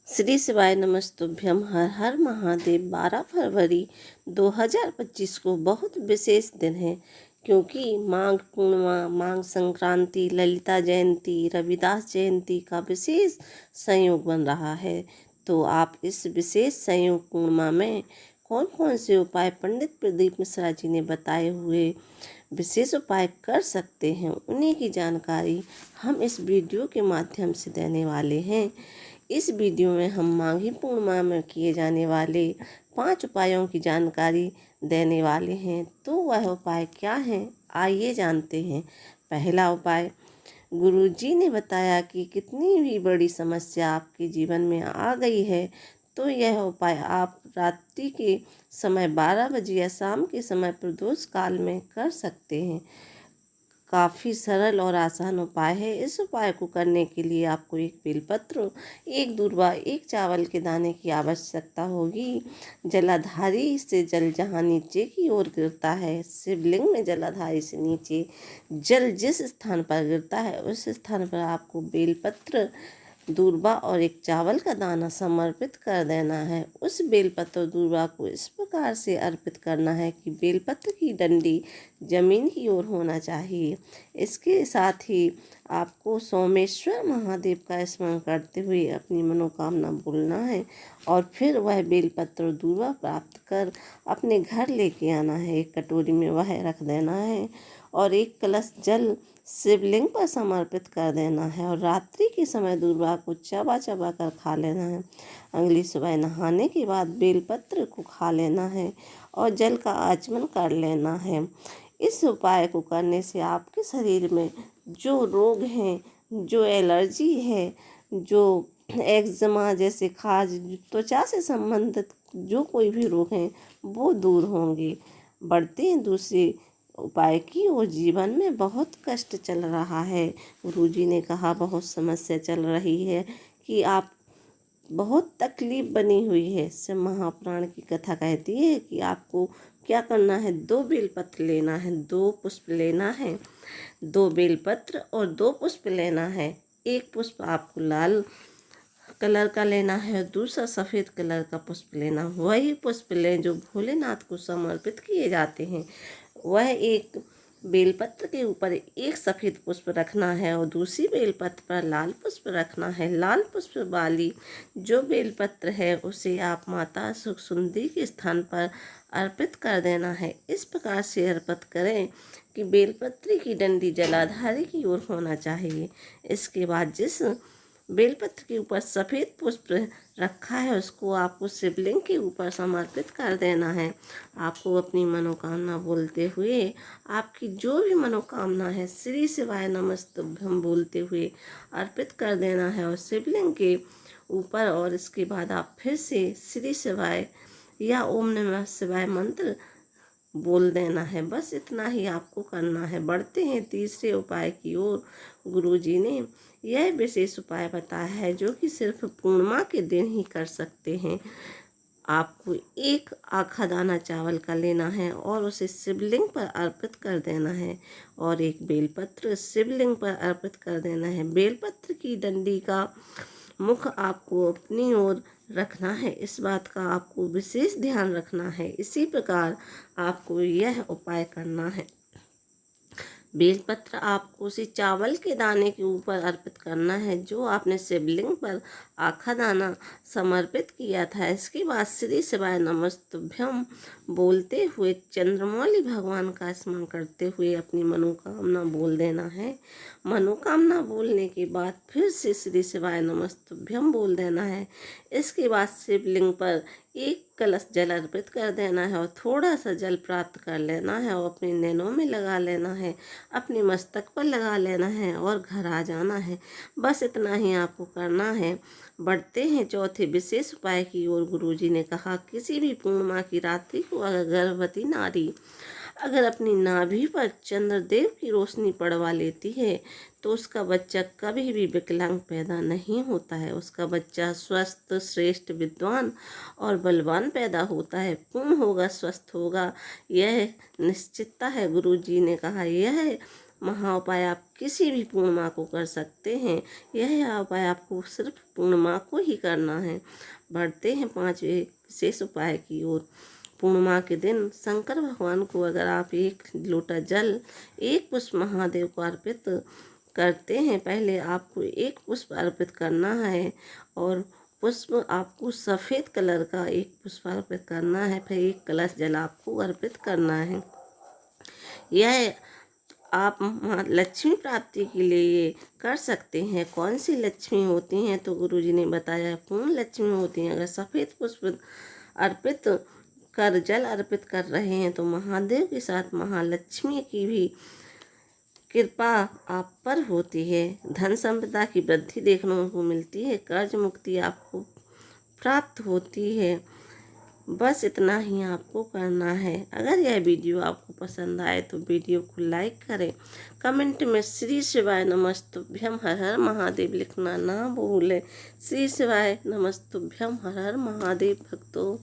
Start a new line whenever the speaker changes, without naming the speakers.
श्री शिवाय नमस्तुभ्यम। हर हर महादेव। 12 फरवरी 2025 को बहुत विशेष दिन है, क्योंकि माघ पूर्णिमा, माघ संक्रांति, ललिता जयंती, रविदास जयंती का विशेष संयोग बन रहा है। तो आप इस विशेष संयोग पूर्णिमा में कौन कौन से उपाय पंडित प्रदीप मिश्रा जी ने बताए हुए विशेष उपाय कर सकते हैं, उन्हीं की जानकारी हम इस वीडियो के माध्यम से देने वाले हैं। इस वीडियो में हम माघी पूर्णिमा में किए जाने वाले 5 उपायों की जानकारी देने वाले हैं। तो वह उपाय क्या हैं, आइए जानते हैं। पहला उपाय, गुरुजी ने बताया कि कितनी भी बड़ी समस्या आपके जीवन में आ गई है तो यह उपाय आप रात्रि के समय 12 बजे या शाम के समय प्रदोष काल में कर सकते हैं। काफ़ी सरल और आसान उपाय है। इस उपाय को करने के लिए आपको एक बेलपत्र, एक दूर्वा, एक चावल के दाने की आवश्यकता होगी। जलाधारी से जल जहाँ नीचे की ओर गिरता है, शिवलिंग में जलाधारी से नीचे जल जिस स्थान पर गिरता है उस स्थान पर आपको बेलपत्र, दूर्वा और एक चावल का दाना समर्पित कर देना है। उस बेलपत्र दूर्वा को इस प्रकार से अर्पित करना है कि बेलपत्र की डंडी जमीन की ओर होना चाहिए। इसके साथ ही आपको सोमेश्वर महादेव का स्मरण करते हुए अपनी मनोकामना बोलना है और फिर वह बेलपत्र दूर्वा प्राप्त कर अपने घर लेके आना है। एक कटोरी में वह रख देना है और एक कलश जल शिवलिंग पर समर्पित कर देना है और रात्रि के समय दूर्वा को चबा चबा कर खा लेना है। अगली सुबह नहाने के बाद बेलपत्र को खा लेना है और जल का आचमन कर लेना है। इस उपाय को करने से आपके शरीर में जो रोग हैं, जो एलर्जी है, जो एक्जिमा जैसे खाज, त्वचा से संबंधित जो कोई भी रोग हैं वो दूर होंगे। बढ़ते हैं दूसरे उपाय की ओर। जीवन में बहुत कष्ट चल रहा है, गुरुजी ने कहा बहुत समस्या चल रही है कि आप बहुत तकलीफ बनी हुई है। शिव महापुराण की कथा कहती है कि आपको क्या करना है, 2 बेलपत्र लेना है, 2 पुष्प लेना है, 2 बेलपत्र और 2 पुष्प लेना है। एक पुष्प आपको लाल कलर का लेना है, दूसरा सफ़ेद कलर का पुष्प लेना। वही पुष्प लें जो भोलेनाथ को समर्पित किए जाते हैं। वह एक बेलपत्र के ऊपर एक सफ़ेद पुष्प रखना है और दूसरी बेलपत्र पर लाल पुष्प रखना है। लाल पुष्प वाली जो बेलपत्र है उसे आप माता सुख सुंदरी के स्थान पर अर्पित कर देना है। इस प्रकार से अर्पित करें कि बेलपत्र की डंडी जलाधारी की ओर होना चाहिए। इसके बाद जिस बेलपत्र के ऊपर सफ़ेद पुष्प रखा है उसको आपको शिवलिंग के ऊपर समर्पित कर देना है। आपको अपनी मनोकामना बोलते हुए, आपकी जो भी मनोकामना है श्री शिवाय नमस्तुभ्यम बोलते हुए अर्पित कर देना है और शिवलिंग के ऊपर। और इसके बाद आप फिर से श्री शिवाय या ओम नमः शिवाय मंत्र बोल देना है। बस इतना ही आपको करना है। बढ़ते हैं तीसरे उपाय की ओर। गुरुजी ने यह विशेष उपाय बताया है जो कि सिर्फ पूर्णिमा के दिन ही कर सकते हैं। आपको एक आखा दाना चावल का लेना है और उसे शिवलिंग पर अर्पित कर देना है और एक बेलपत्र शिवलिंग पर अर्पित कर देना है। बेलपत्र की डंडी का मुख आपको अपनी ओर रखना है, इस बात का आपको विशेष ध्यान रखना है। इसी प्रकार आपको यह उपाय करना है। बेलपत्र आपको उसी चावल के दाने के ऊपर अर्पित करना है जो आपने शिवलिंग पर आखा दाना समर्पित किया था। इसके बाद श्री शिवाय नमस्तुभ्यम बोलते हुए चंद्रमौली भगवान का स्मरण करते हुए अपनी मनोकामना बोल देना है। मनोकामना बोलने के बाद फिर से श्री शिवाय नमस्तुभ्यम बोल देना है। इसके बाद शिवलिंग पर एक कलश जल अर्पित कर देना है और थोड़ा सा जल प्राप्त कर लेना है और अपने नैनों में लगा लेना है, अपने मस्तक पर लगा लेना है और घर आ जाना है। बस इतना ही आपको करना है। बढ़ते हैं चौथे विशेष उपाय की ओर। गुरुजी ने कहा किसी भी पूर्णिमा की रात्रि को अगर गर्भवती नारी अगर अपनी नाभि पर चंद्रदेव की रोशनी पड़वा लेती है तो उसका बच्चा कभी भी विकलांग पैदा नहीं होता है। उसका बच्चा स्वस्थ, श्रेष्ठ, विद्वान और बलवान पैदा होता है, पूर्ण होगा, स्वस्थ होगा, यह निश्चितता है। गुरुजी ने कहा यह महाउपाय आप किसी भी पूर्णिमा को कर सकते हैं। यह उपाय आपको सिर्फ पूर्णिमा को ही करना है। बढ़ते हैं 5वें विशेष उपाय की ओर। पूर्णिमा के दिन शंकर भगवान को अगर आप 1 लोटा जल 1 पुष्प महादेव को अर्पित करते हैं, पहले आपको 1 पुष्प अर्पित करना है और पुष्प आपको सफ़ेद कलर का 1 पुष्प अर्पित करना है, फिर 1 कलश जल आपको अर्पित करना है। यह आप माँ लक्ष्मी प्राप्ति के लिए कर सकते हैं। कौन सी लक्ष्मी होती हैं, तो गुरुजी ने बताया पूर्ण लक्ष्मी होती हैं। अगर सफ़ेद पुष्प अर्पित कर जल अर्पित कर रहे हैं तो महादेव के साथ महालक्ष्मी की भी कृपा आप पर होती है। धन संपदा की वृद्धि देखने को मिलती है। कर्ज मुक्ति आपको प्राप्त होती है। बस इतना ही आपको करना है। अगर यह वीडियो आपको पसंद आए तो वीडियो को लाइक करें। कमेंट में श्री शिवाय नमस्तुभ्यम हर हर महादेव लिखना ना भूलें। श्री शिवाय नमस्तुभ्यम हर हर महादेव भक्तों।